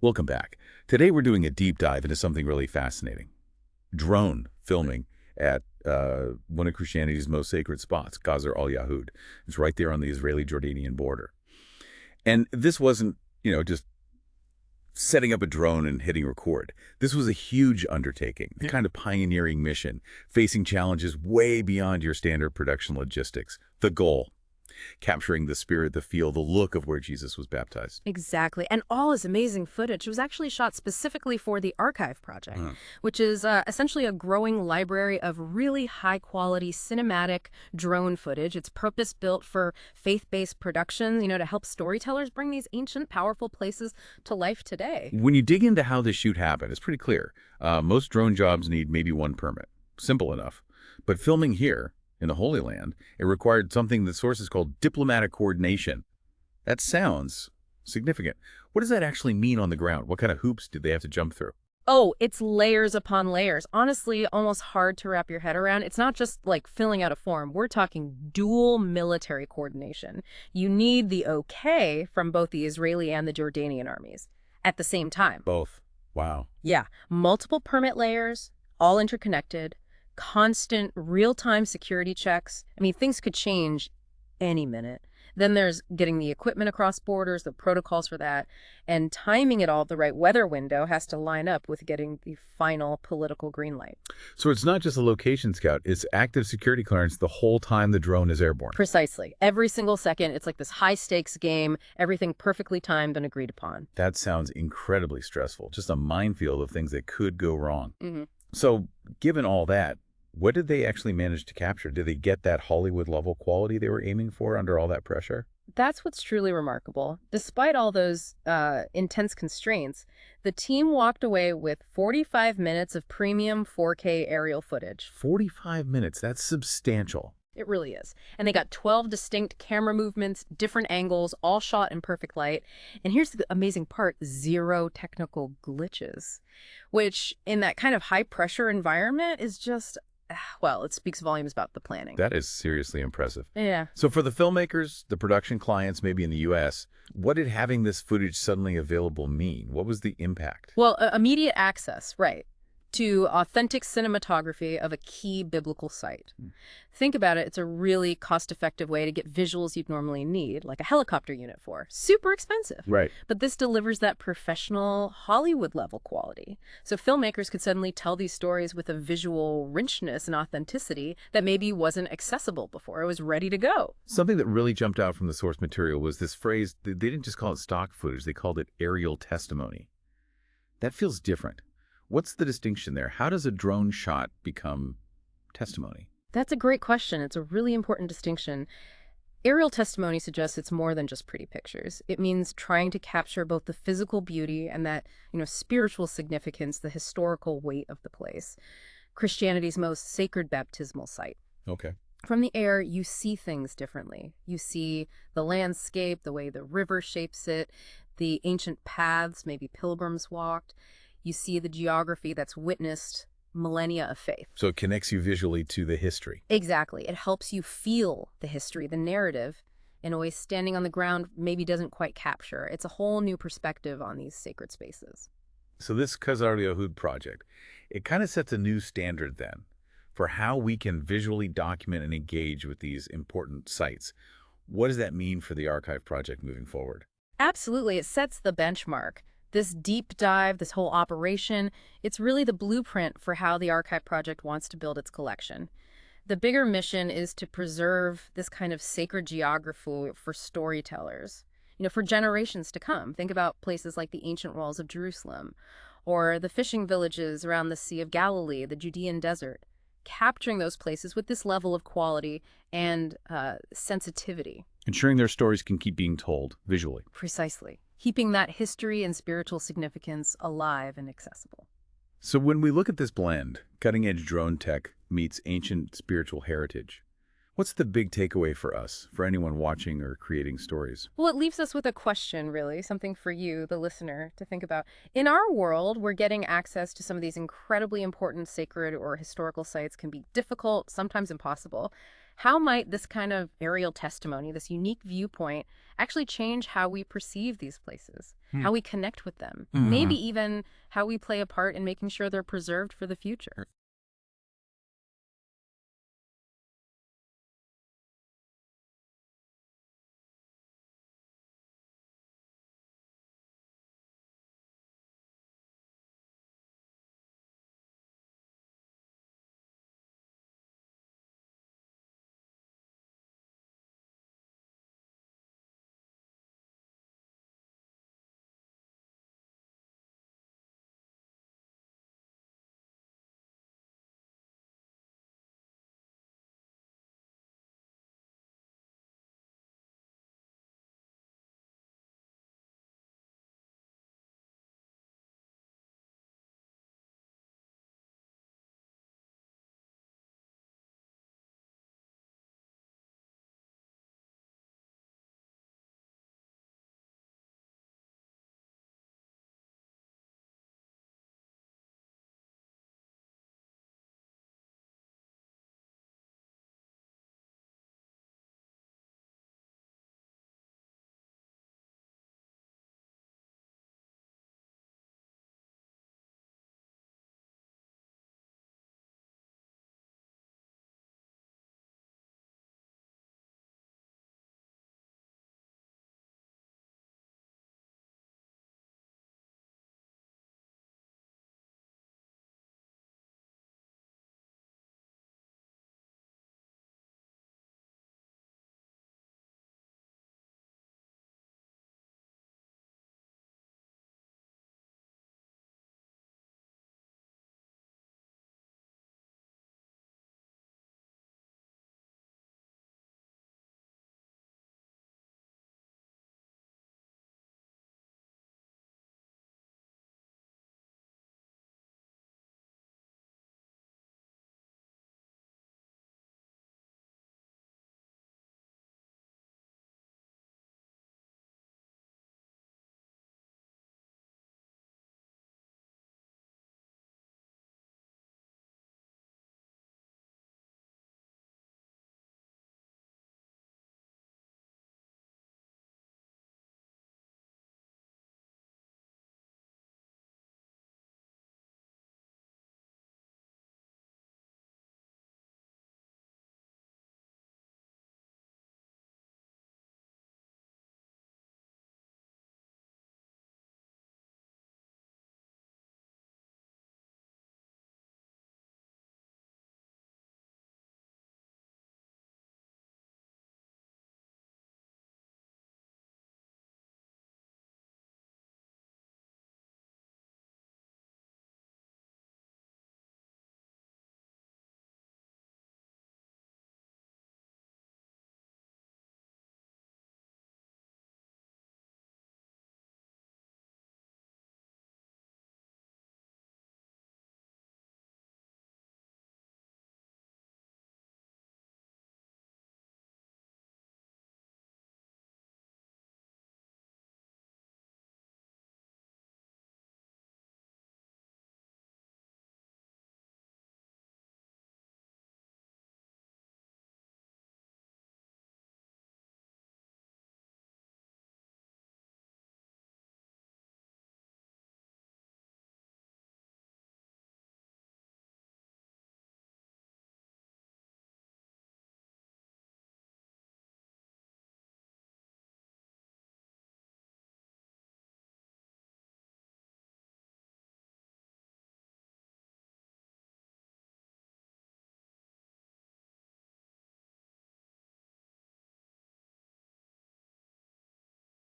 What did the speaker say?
Welcome back. Today we're doing a deep dive into something really fascinating. Drone filming at one of Christianity's most sacred spots, Qasr al-Yahud. It's right there on the Israeli-Jordanian border. And this wasn't, just setting up a drone and hitting record. This was a huge undertaking, the kind of pioneering mission, facing challenges way beyond your standard production logistics. The goal, capturing the spirit, the feel, the look of where Jesus was baptized. Exactly. And all this amazing footage was actually shot specifically for the Archive Project, Uh, which is essentially a growing library of really high-quality cinematic drone footage. It's purpose-built for faith-based productions, to help storytellers bring these ancient, powerful places to life today. When you dig into how this shoot happened, it's pretty clear. Most drone jobs need maybe one permit. Simple enough. But filming here, in the Holy Land, it required something the sources called diplomatic coordination. That sounds significant. What does that actually mean on the ground? What kind of hoops did they have to jump through? Oh, it's layers upon layers. Honestly, almost hard to wrap your head around. It's not just like filling out a form. We're talking dual military coordination. You need the okay from both the Israeli and the Jordanian armies at the same time. Both. Wow. Yeah, multiple permit layers, all interconnected, constant real-time security checks. I mean, things could change any minute. Then there's getting the equipment across borders, the protocols for that, and timing it all. The right weather window has to line up with getting the final political green light. So it's not just a location scout, it's active security clearance the whole time the drone is airborne. Precisely. Every single second, it's like this high-stakes game, everything perfectly timed and agreed upon. That sounds incredibly stressful, just a minefield of things that could go wrong. Mm-hmm. So, given all that, what did they actually manage to capture? Did they get that Hollywood-level quality they were aiming for under all that pressure? That's what's truly remarkable. Despite all those intense constraints, the team walked away with 45 minutes of premium 4K aerial footage. 45 minutes, that's substantial. It really is. And they got 12 distinct camera movements, different angles, all shot in perfect light. And here's the amazing part, 0 technical glitches, which in that kind of high-pressure environment is just, well, it speaks volumes about the planning. That is seriously impressive. Yeah. So for the filmmakers, the production clients, maybe in the U.S., what did having this footage suddenly available mean? What was the impact? Well, immediate access, right, to authentic cinematography of a key biblical site. Think about it, it's a really cost-effective way to get visuals you'd normally need, like a helicopter unit for. Super expensive. Right. But this delivers that professional Hollywood-level quality. So filmmakers could suddenly tell these stories with a visual richness and authenticity that maybe wasn't accessible before. It was ready to go. Something that really jumped out from the source material was this phrase, they didn't just call it stock footage, they called it aerial testimony. That feels different. What's the distinction there? How does a drone shot become testimony? That's a great question. It's a really important distinction. Aerial testimony suggests it's more than just pretty pictures. It means trying to capture both the physical beauty and that, spiritual significance, the historical weight of the place. Christianity's most sacred baptismal site. Okay. From the air, you see things differently. You see the landscape, the way the river shapes it, the ancient paths maybe pilgrims walked. You see the geography that's witnessed millennia of faith. So it connects you visually to the history. Exactly. It helps you feel the history, the narrative, in a way standing on the ground maybe doesn't quite capture. It's a whole new perspective on these sacred spaces. So this Qasr al-Yahud project, it kind of sets a new standard then for how we can visually document and engage with these important sites. What does that mean for the archive project moving forward? Absolutely. It sets the benchmark. This deep dive, this whole operation, it's really the blueprint for how the Archive Project wants to build its collection. The bigger mission is to preserve this kind of sacred geography for storytellers, for generations to come. Think about places like the ancient walls of Jerusalem or the fishing villages around the Sea of Galilee, the Judean Desert, capturing those places with this level of quality and sensitivity. Ensuring their stories can keep being told visually. Precisely. Keeping that history and spiritual significance alive and accessible. So when we look at this blend, cutting-edge drone tech meets ancient spiritual heritage, what's the big takeaway for us, for anyone watching or creating stories? Well, it leaves us with a question, really, something for you, the listener, to think about. In our world, we're getting access to some of these incredibly important sacred or historical sites can be difficult, sometimes impossible. How might this kind of aerial testimony, this unique viewpoint, actually change how we perceive these places, how we connect with them, maybe even how we play a part in making sure they're preserved for the future?